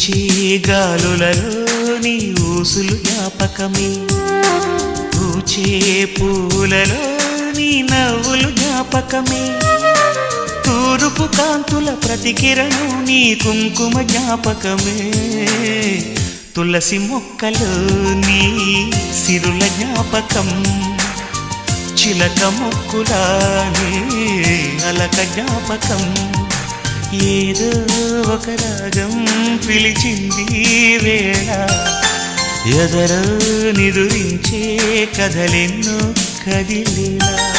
వీచే గాలులలో నీ ఊసులు జ్ఞాపకమే, పూచే పూలలో నీ నవ్వులు జ్ఞాపకమే, తూరుపు కాంతుల ప్రతికిరణం నీ కుంకుమ జ్ఞాపకమే, తులసి మొక్కలో నీ సిరుల జ్ఞాపకం, చిలక మొక్కులానే అలక జ్ఞాపకం, ఏదో ఒక రాగం పిలిచింది వేళ, ఎదరో నిదురించే కథలెన్నో కదిలేలా.